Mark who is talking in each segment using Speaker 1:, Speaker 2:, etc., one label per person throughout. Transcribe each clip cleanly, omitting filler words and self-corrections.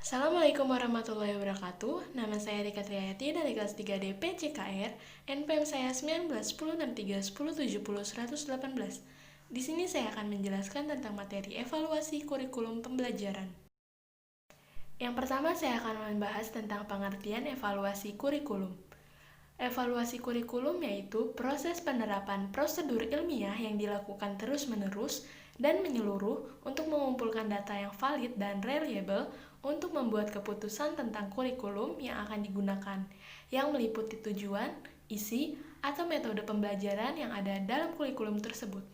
Speaker 1: Assalamualaikum warahmatullahi wabarakatuh. Nama saya Rika Triayati dari kelas 3D PCKR. NPM saya 19 10 63 10 70 118. Di sini saya akan menjelaskan tentang materi evaluasi kurikulum pembelajaran. Yang pertama saya akan membahas tentang pengertian evaluasi kurikulum. Evaluasi kurikulum yaitu proses penerapan prosedur ilmiah yang dilakukan terus-menerus dan menyeluruh untuk mengumpulkan data yang valid dan reliable untuk membuat keputusan tentang kurikulum yang akan digunakan, yang meliputi tujuan, isi, atau metode pembelajaran yang ada dalam kurikulum tersebut.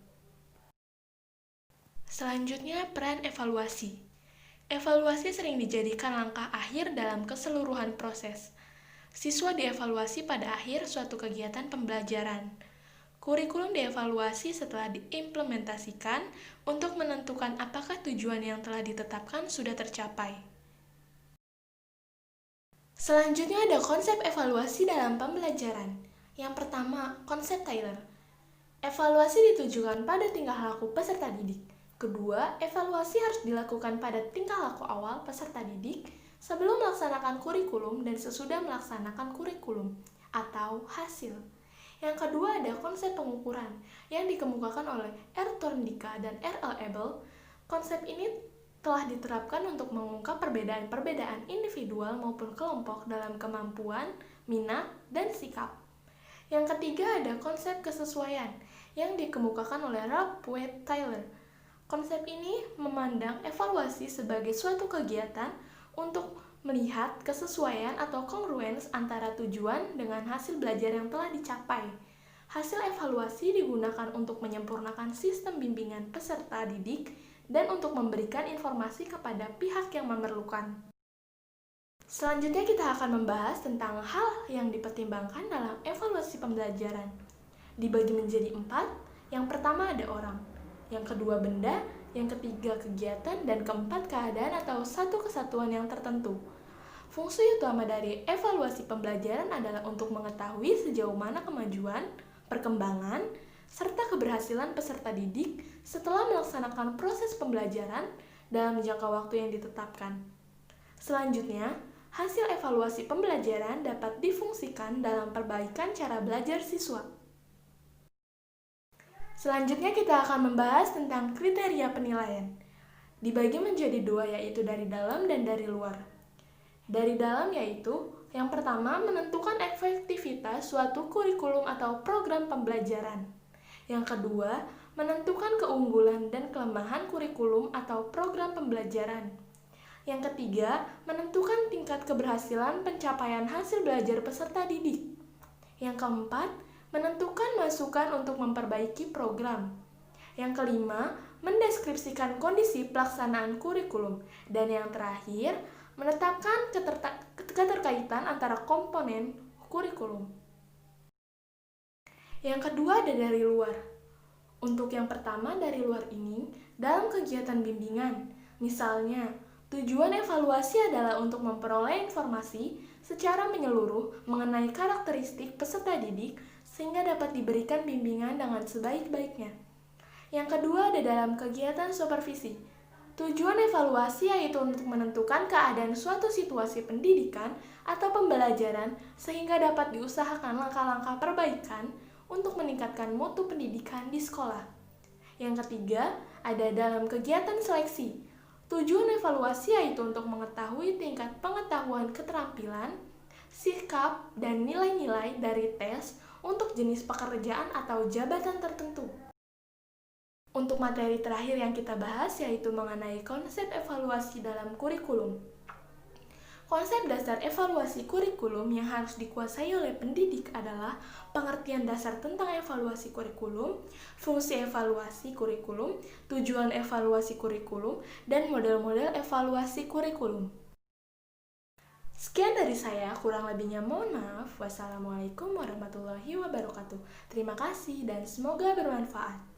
Speaker 1: Selanjutnya, peran evaluasi. Evaluasi sering dijadikan langkah akhir dalam keseluruhan proses. Siswa dievaluasi pada akhir suatu kegiatan pembelajaran. Kurikulum dievaluasi setelah diimplementasikan untuk menentukan apakah tujuan yang telah ditetapkan sudah tercapai. Selanjutnya ada konsep evaluasi dalam pembelajaran. Yang pertama, konsep Taylor. Evaluasi ditujukan pada tingkah laku peserta didik. Kedua, evaluasi harus dilakukan pada tingkah laku awal peserta didik sebelum melaksanakan kurikulum dan sesudah melaksanakan kurikulum atau hasil. Yang kedua ada konsep pengukuran yang dikemukakan oleh R. Thorndike dan R. L. Abel. Konsep ini telah diterapkan untuk mengungkap perbedaan-perbedaan individual maupun kelompok dalam kemampuan, minat, dan sikap. Yang ketiga ada konsep kesesuaian yang dikemukakan oleh Ralph W. Taylor. Konsep ini memandang evaluasi sebagai suatu kegiatan untuk melihat kesesuaian atau kongruens antara tujuan dengan hasil belajar yang telah dicapai. Hasil evaluasi digunakan untuk menyempurnakan sistem bimbingan peserta didik dan untuk memberikan informasi kepada pihak yang memerlukan. Selanjutnya kita akan membahas tentang hal yang dipertimbangkan dalam evaluasi pembelajaran. Dibagi menjadi 4, yang pertama ada orang, yang kedua benda, yang ketiga kegiatan, dan keempat keadaan atau satu kesatuan yang tertentu. Fungsi utama dari evaluasi pembelajaran adalah untuk mengetahui sejauh mana kemajuan, perkembangan, serta keberhasilan peserta didik setelah melaksanakan proses pembelajaran dalam jangka waktu yang ditetapkan. Selanjutnya, hasil evaluasi pembelajaran dapat difungsikan dalam perbaikan cara belajar siswa. Selanjutnya kita akan membahas tentang kriteria penilaian. Dibagi menjadi 2 yaitu dari dalam dan dari luar. Dari dalam yaitu yang pertama menentukan efektivitas suatu kurikulum atau program pembelajaran. Yang kedua, menentukan keunggulan dan kelemahan kurikulum atau program pembelajaran. Yang ketiga, menentukan tingkat keberhasilan pencapaian hasil belajar peserta didik. Yang keempat, menentukan masukan untuk memperbaiki program. Yang kelima, mendeskripsikan kondisi pelaksanaan kurikulum. Dan yang terakhir, menetapkan keterkaitan antara komponen kurikulum. Yang kedua ada dari luar. Untuk yang pertama dari luar ini, dalam kegiatan bimbingan, misalnya, tujuan evaluasi adalah untuk memperoleh informasi secara menyeluruh mengenai karakteristik peserta didik sehingga dapat diberikan bimbingan dengan sebaik-baiknya. Yang kedua ada dalam kegiatan supervisi. Tujuan evaluasi yaitu untuk menentukan keadaan suatu situasi pendidikan atau pembelajaran sehingga dapat diusahakan langkah-langkah perbaikan untuk meningkatkan mutu pendidikan di sekolah. Yang ketiga, ada dalam kegiatan seleksi. Tujuan evaluasi yaitu untuk mengetahui tingkat pengetahuan keterampilan, sikap, dan nilai-nilai dari tes untuk jenis pekerjaan atau jabatan tertentu. Untuk materi terakhir yang kita bahas yaitu mengenai konsep evaluasi dalam kurikulum. Konsep dasar evaluasi kurikulum yang harus dikuasai oleh pendidik adalah pengertian dasar tentang evaluasi kurikulum, fungsi evaluasi kurikulum, tujuan evaluasi kurikulum, dan model-model evaluasi kurikulum. Sekian dari saya, kurang lebihnya mohon maaf. Wassalamualaikum warahmatullahi wabarakatuh. Terima kasih dan semoga bermanfaat.